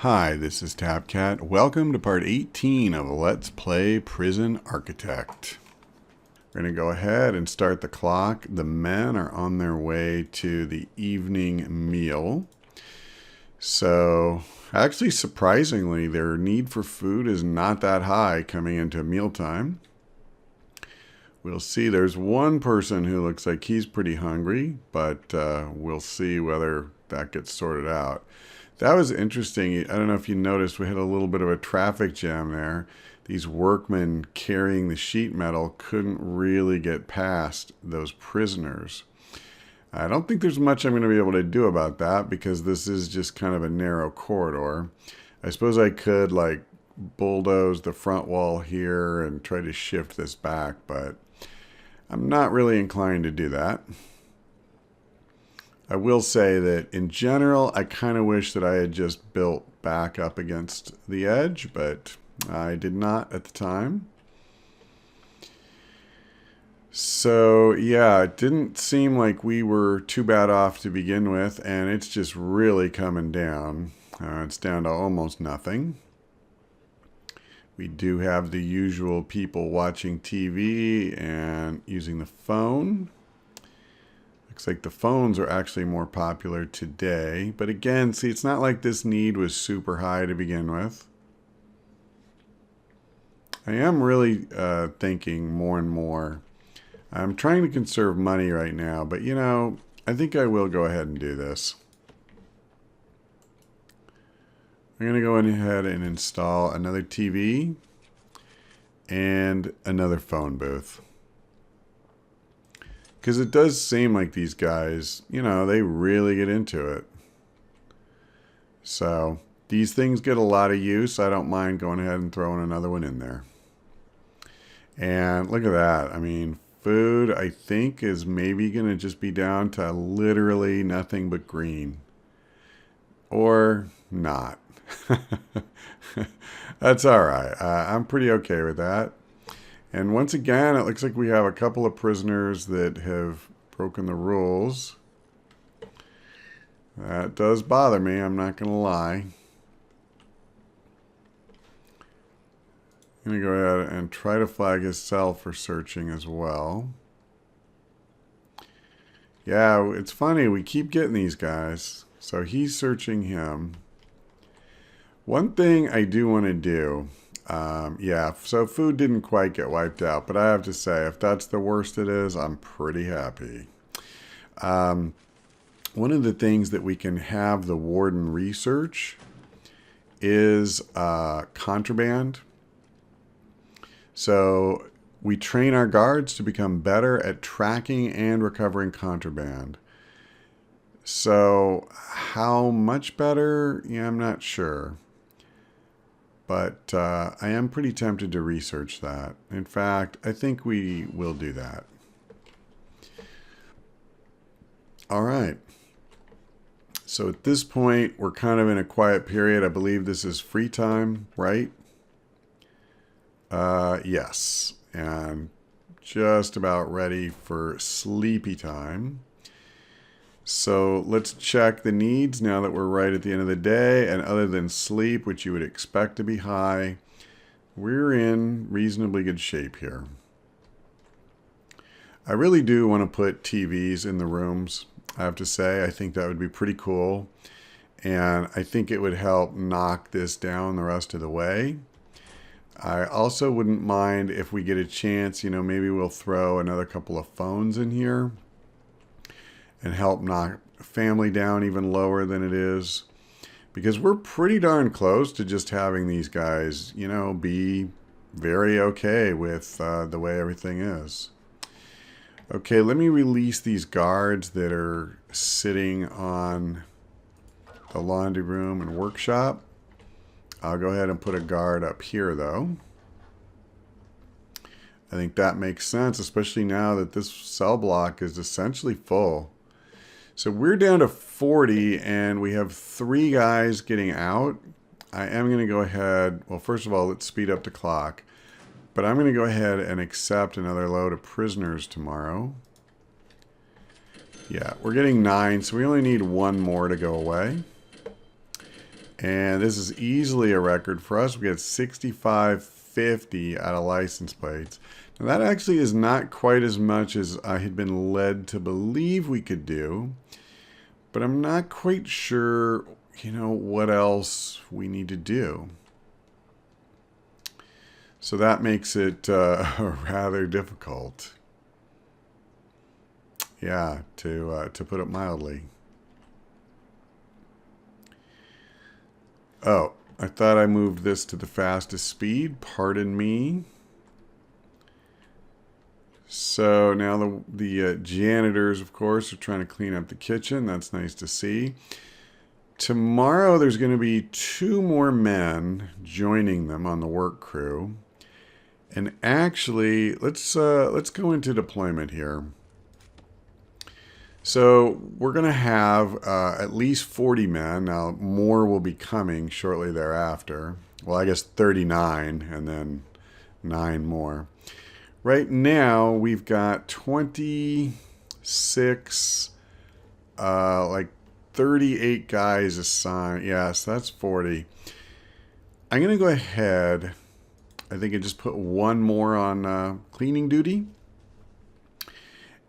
Hi, this is TapCat. Welcome to part 18 of Let's Play Prison Architect. We're going to go ahead and start the clock. The men are on their way to the evening meal. So, actually, surprisingly, their need for food is not that high coming into mealtime. We'll see. There's one person who looks like he's pretty hungry, but we'll see whether that gets sorted out. That was interesting. I don't know if you noticed, we had a little bit of a traffic jam there. These workmen carrying the sheet metal couldn't really get past those prisoners. I don't think there's much I'm going to be able to do about that because this is just kind of a narrow corridor. I suppose I could like bulldoze the front wall here and try to shift this back, but I'm not really inclined to do that. I will say that in general, I kind of wish that I had just built back up against the edge, but I did not at the time. So yeah, it didn't seem like we were too bad off to begin with, and it's just really coming down. It's down to almost nothing. We do have the usual people watching TV and using the phone. Looks like the phones are actually more popular today. But again, see, it's not like this need was super high to begin with. I am really thinking more and more. I'm trying to conserve money right now, but you know, I think I will go ahead and do this. I'm going to go ahead and install another TV and another phone booth. Because it does seem like these guys, you know, they really get into it. So these things get a lot of use. I don't mind going ahead and throwing another one in there. And look at that. I mean, food, I think, is maybe going to just be down to literally nothing but green. Or not. That's all right. I'm pretty okay with that. And once again, it looks like we have a couple of prisoners that have broken the rules. That does bother me, I'm not going to lie. I'm going to go ahead and try to flag his cell for searching as well. Yeah, it's funny, we keep getting these guys. So he's searching him. One thing I do want to do, yeah, so food didn't quite get wiped out, but I have to say, if that's the worst it is, I'm pretty happy. One of the things that we can have the warden research is contraband. So we train our guards to become better at tracking and recovering contraband. So how much better? Yeah, I'm not sure. But I am pretty tempted to research that. In fact, I think we will do that. All right. So at this point, we're kind of in a quiet period. I believe this is free time, right? Yes. And just about ready for sleepy time. So let's check the needs now that we're right at the end of the day. And other than sleep, which you would expect to be high, we're in reasonably good shape here. I really do want to put TVs in the rooms, I have to say. I think that would be pretty cool. And I think it would help knock this down the rest of the way. I also wouldn't mind if we get a chance, you know, maybe we'll throw another couple of phones in here and help knock family down even lower than it is. Because we're pretty darn close to just having these guys, you know, be very okay with the way everything is. Okay, let me release these guards that are sitting on the laundry room and workshop. I'll go ahead and put a guard up here, though. I think that makes sense, especially now that this cell block is essentially full. So we're down to 40 and we have 3 guys getting out. I am going to go ahead, well, first of all, let's speed up the clock. But I'm going to go ahead and accept another load of prisoners tomorrow. Yeah, we're getting 9, so we only need 1 more to go away. And this is easily a record for us. We got 6550 out of license plates. Now that actually is not quite as much as I had been led to believe we could do. But I'm not quite sure, what else we need to do. So that makes it rather difficult. Yeah, to put it mildly. Oh, I thought I moved this to the fastest speed. Pardon me. So now the janitors, of course, are trying to clean up the kitchen. That's nice to see. Tomorrow there's going to be 2 more men joining them on the work crew. And actually, let's go into deployment here. So we're going to have at least 40 men. Now, more will be coming shortly thereafter. Well, I guess 39 and then 9 more. Right now, we've got 26, like 38 guys assigned. Yes, that's 40. I'm going to go ahead, I think, and just put 1 more on cleaning duty.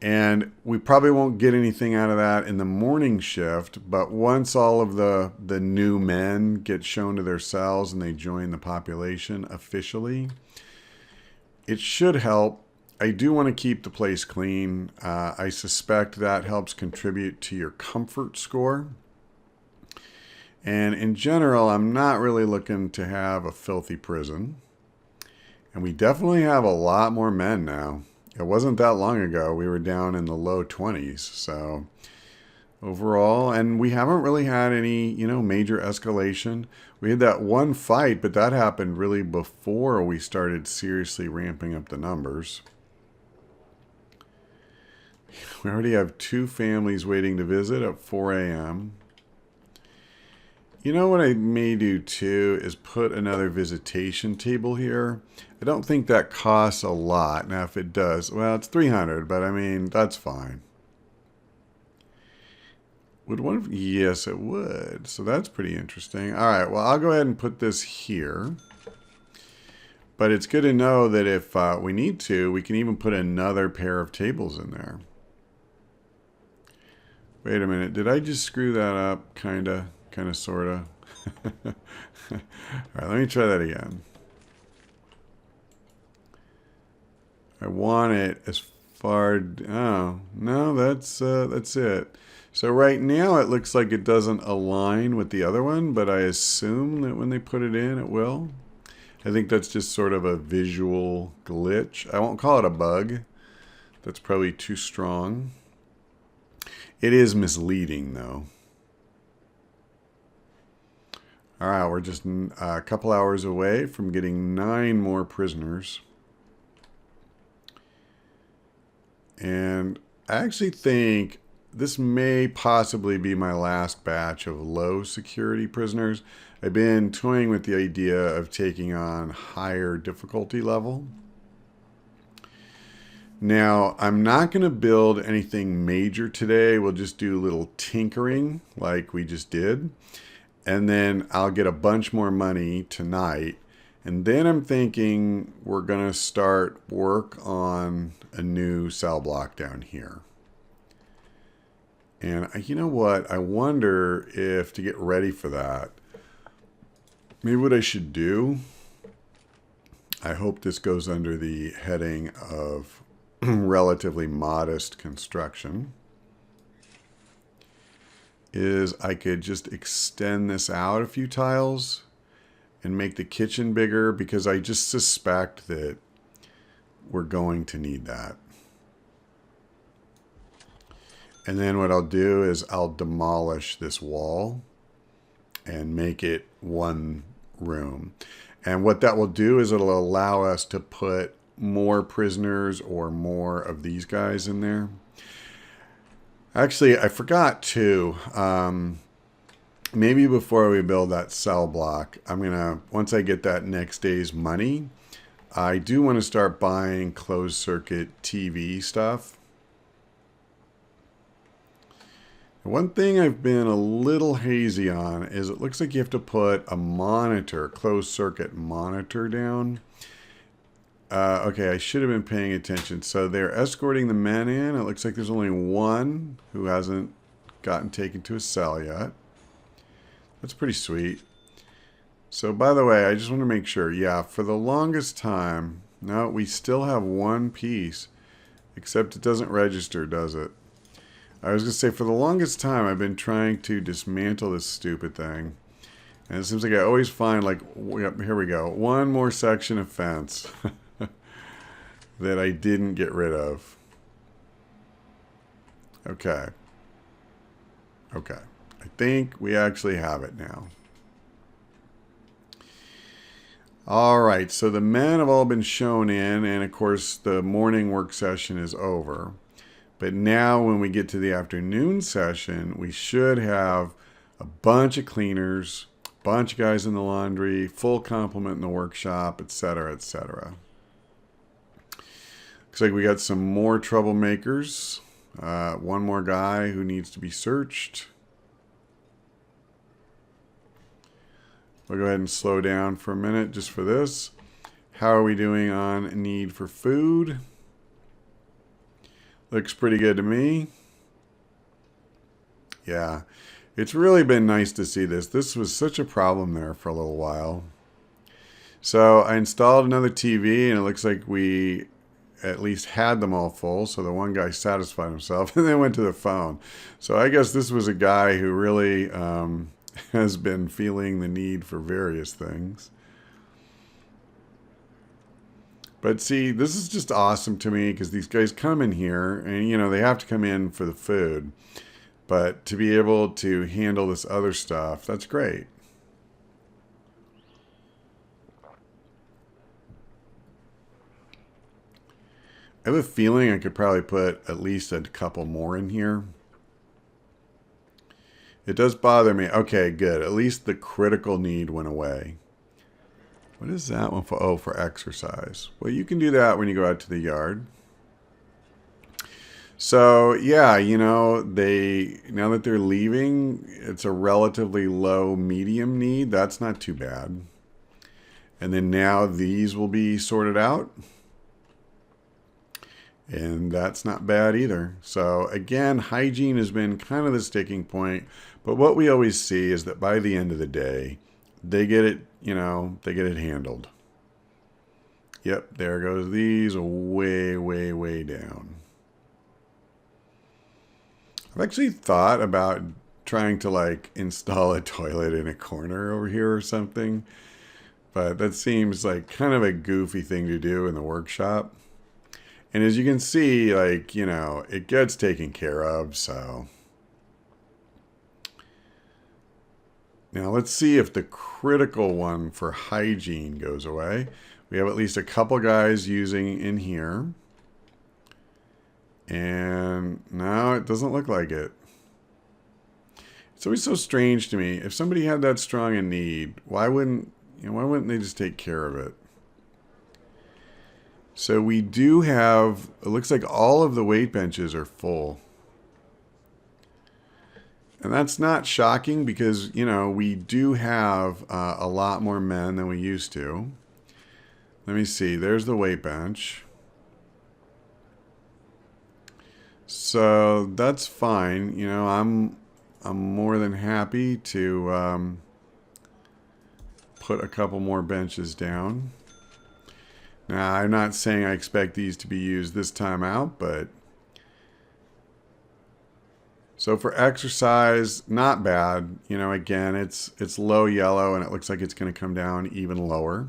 And we probably won't get anything out of that in the morning shift, but once all of the new men get shown to their cells and they join the population officially, it should help. I do want to keep the place clean. I suspect that helps contribute to your comfort score. And in general, I'm not really looking to have a filthy prison. And we definitely have a lot more men now. It wasn't that long ago. We were down in the low 20s. So overall, and we haven't really had any, major escalation. We had that one fight, but that happened really before we started seriously ramping up the numbers. We already have 2 families waiting to visit at 4 a.m. You know what I may do too is put another visitation table here. I don't think that costs a lot. Now if it does, well, it's 300, but I mean, that's fine. Would one of, yes, it would. So that's pretty interesting. All right, well, I'll go ahead and put this here. But it's good to know that if we need to, we can even put another pair of tables in there. Wait a minute, did I just screw that up? Kinda, sorta. All right, let me try that again. I want it as far, oh, no, that's it. So right now it looks like it doesn't align with the other one, but I assume that when they put it in, it will. I think that's just sort of a visual glitch. I won't call it a bug. That's probably too strong. It is misleading, though. All right, we're just a couple hours away from getting 9 more prisoners. And I actually think this may possibly be my last batch of low security prisoners. I've been toying with the idea of taking on higher difficulty level. Now, I'm not going to build anything major today. We'll just do a little tinkering like we just did. And then I'll get a bunch more money tonight. And then I'm thinking we're going to start work on a new cell block down here. And you know what? I wonder if to get ready for that, maybe what I should do, I hope this goes under the heading of relatively modest construction, is I could just extend this out a few tiles and make the kitchen bigger, because I just suspect that we're going to need that. And then what I'll do is I'll demolish this wall and make it one room. And what that will do is it'll allow us to put more prisoners or more of these guys in there. Actually, I forgot to, maybe before we build that cell block, I'm going to, once I get that next day's money, I do want to start buying closed circuit TV stuff. One thing I've been a little hazy on is it looks like you have to put a monitor, closed circuit monitor down. Okay, I should have been paying attention. So they're escorting the men in. It looks like there's only one who hasn't gotten taken to a cell yet. That's pretty sweet. So by the way, I just want to make sure. Yeah, for the longest time, no, we still have one piece, except it doesn't register, does it? I was going to say, for the longest time, I've been trying to dismantle this stupid thing. And it seems like I always find, like, here we go, one more section of fence that I didn't get rid of. Okay. Okay. I think we actually have it now. All right. So the men have all been shown in, and of course, the morning work session is over. But now when we get to the afternoon session, we should have a bunch of cleaners, a bunch of guys in the laundry, full complement in the workshop, etc., etc. Looks like we got some more troublemakers. One more guy who needs to be searched. We'll go ahead and slow down for a minute just for this. How are we doing on need for food? Looks pretty good to me. Yeah, it's really been nice to see this. This was such a problem there for a little while. So I installed another TV, and it looks like we at least had them all full. So the one guy satisfied himself and then went to the phone. So I guess this was a guy who really has been feeling the need for various things. But see, this is just awesome to me because these guys come in here and, you know, they have to come in for the food. But to be able to handle this other stuff, that's great. I have a feeling I could probably put at least a couple more in here. It does bother me. Okay, good. At least the critical need went away. What is that one for? Oh, for exercise. Well, you can do that when you go out to the yard. So, yeah, you know, now that they're leaving, it's a relatively low medium need. That's not too bad. And then now these will be sorted out. And that's not bad either. So again, hygiene has been kind of the sticking point. But what we always see is that by the end of the day, they get it, you know, they get it handled. Yep, there goes these way, way, way down. I've actually thought about trying to like install a toilet in a corner over here or something. But that seems like kind of a goofy thing to do in the workshop. And as you can see, like, you know, it gets taken care of, so. Now let's see if the critical one for hygiene goes away. We have at least a couple guys using in here. And no, it doesn't look like it. It's always so strange to me. If somebody had that strong a need, why wouldn't they just take care of it? So we do have, it looks like all of the weight benches are full. And that's not shocking because, you know, we do have a lot more men than we used to. Let me see. There's the weight bench. So that's fine. You know, I'm more than happy to put a couple more benches down. Now, I'm not saying I expect these to be used this time out, but so for exercise, not bad. You know, again, it's low yellow and it looks like it's going to come down even lower.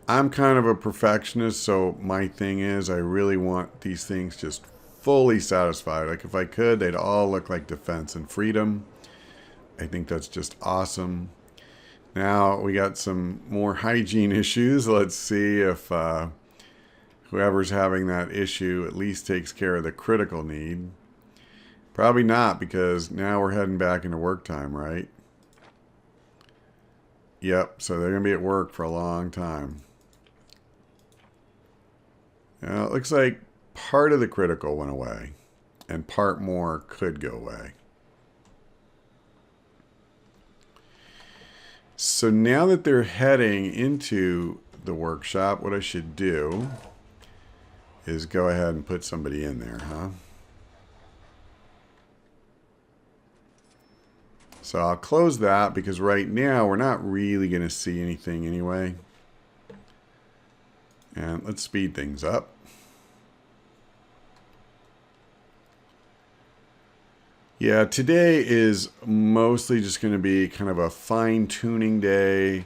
I'm kind of a perfectionist, so my thing is I really want these things just fully satisfied. Like if I could, they'd all look like Defense and Freedom. I think that's just awesome. Now we got some more hygiene issues. Let's see if whoever's having that issue at least takes care of the critical need. Probably not, because now we're heading back into work time, right? Yep, so they're going to be at work for a long time. Now, it looks like part of the critical went away. and part more could go away. So now that they're heading into the workshop, what I should do is go ahead and put somebody in there, huh? So I'll close that because right now we're not really going to see anything anyway. And let's speed things up. Yeah, today is mostly just going to be kind of a fine-tuning day.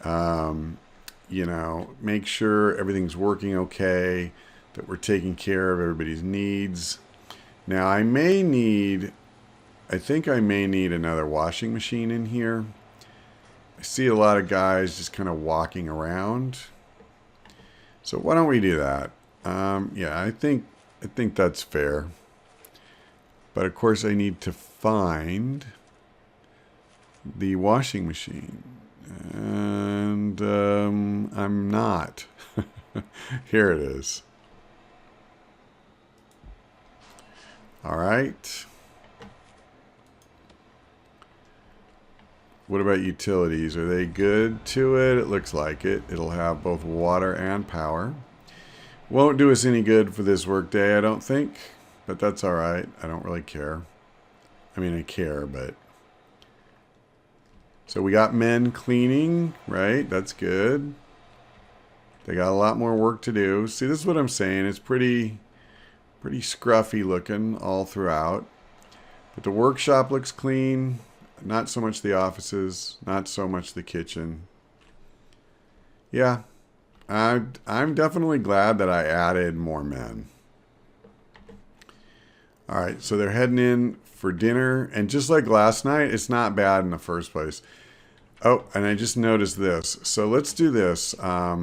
You know, make sure everything's working okay, that we're taking care of everybody's needs. Now, I think I may need another washing machine in here. I see a lot of guys just kind of walking around. So why don't we do that? Yeah, I think that's fair. But of course I need to find the washing machine. And I'm not. Here it is. All right. What about utilities? Are they good to it? It looks like it. It'll have both water and power. Won't do us any good for this work day, I don't think. But that's all right. I don't really care. I mean, I care, but... So we got men cleaning, right? That's good. They got a lot more work to do. See, this is what I'm saying. It's pretty scruffy looking all throughout. But the workshop looks clean. Not so much the offices. Not so much the kitchen. Yeah. I'm definitely glad that I added more men. All right, so they're heading in for dinner. And just like last night, it's not bad in the first place. Oh, and I just noticed this. So let's do this. I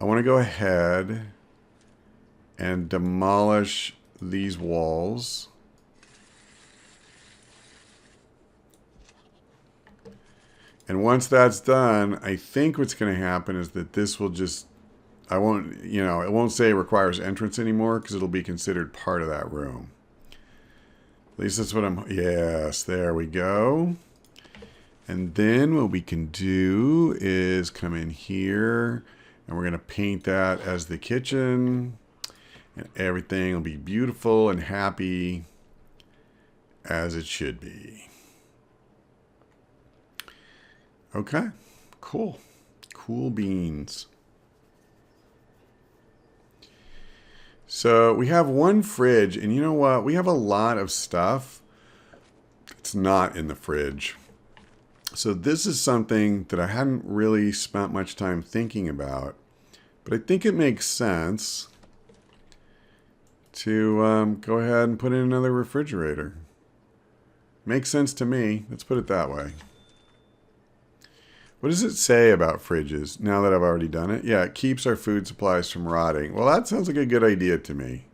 want to go ahead and demolish these walls. And once that's done, I think what's going to happen is that this will just... it won't say it requires entrance anymore because it'll be considered part of that room. At least that's what yes, there we go. And then what we can do is come in here and we're going to paint that as the kitchen. And everything will be beautiful and happy as it should be. Okay, cool. Cool beans. So we have one fridge, and you know what? We have a lot of stuff that's not in the fridge. So this is something that I hadn't really spent much time thinking about, but I think it makes sense to go ahead and put in another refrigerator. Makes sense to me. Let's put it that way. What does it say about fridges now that I've already done it? Yeah, it keeps our food supplies from rotting. Well, that sounds like a good idea to me.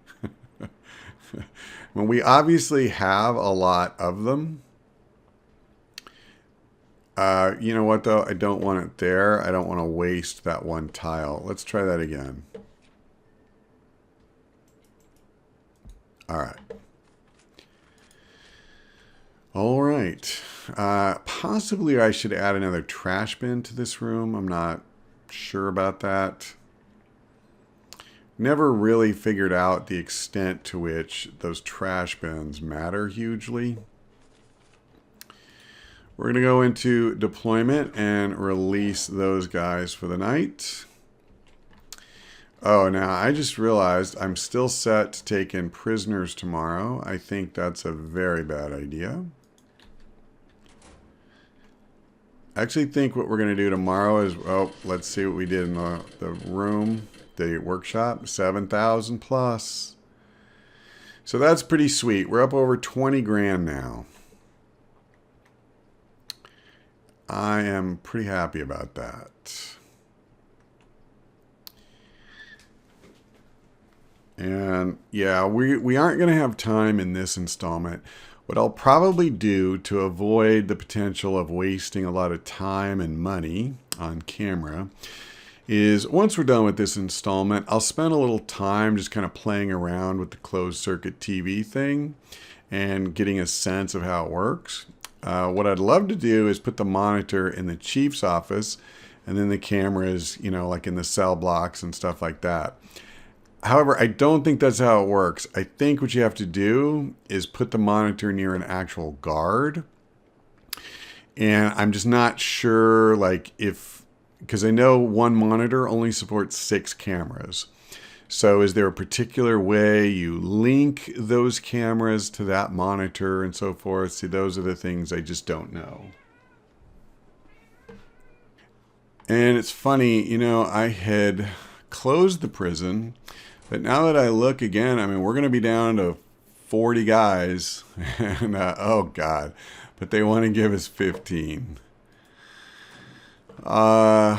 Well, we obviously have a lot of them. You know what, though? I don't want it there. I don't want to waste that one tile. Let's try that again. All right. All right. Possibly I should add another trash bin to this room. I'm not sure about that. Never really figured out the extent to which those trash bins matter hugely. We're going to go into deployment and release those guys for the night. Oh, now I just realized I'm still set to take in prisoners tomorrow. I think that's a very bad idea. I actually think what we're going to do tomorrow is, let's see what we did in the room, the workshop, 7,000 plus. So that's pretty sweet. We're up over 20 grand now. I am pretty happy about that. And yeah, we aren't going to have time in this installment. What I'll probably do to avoid the potential of wasting a lot of time and money on camera is once we're done with this installment, I'll spend a little time just kind of playing around with the closed circuit TV thing and getting a sense of how it works. What I'd love to do is put the monitor in the chief's office and then the cameras, like in the cell blocks and stuff like that. However, I don't think that's how it works. I think what you have to do is put the monitor near an actual guard. And I'm just not sure, because I know one monitor only supports 6 cameras. So is there a particular way you link those cameras to that monitor and so forth? See, those are the things I just don't know. And it's funny, I had closed the prison, but now that I look again, we're going to be down to 40 guys. And, oh, God. But they want to give us 15. All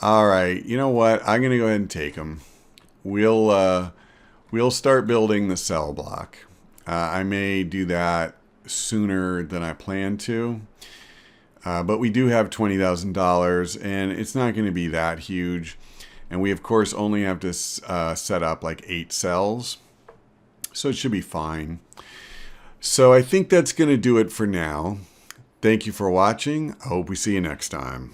right. You know what? I'm going to go ahead and take them. We'll start building the cell block. I may do that sooner than I plan to. But we do have $20,000, and it's not going to be that huge. And we, of course, only have to set up like 8 cells. So it should be fine. So I think that's going to do it for now. Thank you for watching. I hope we see you next time.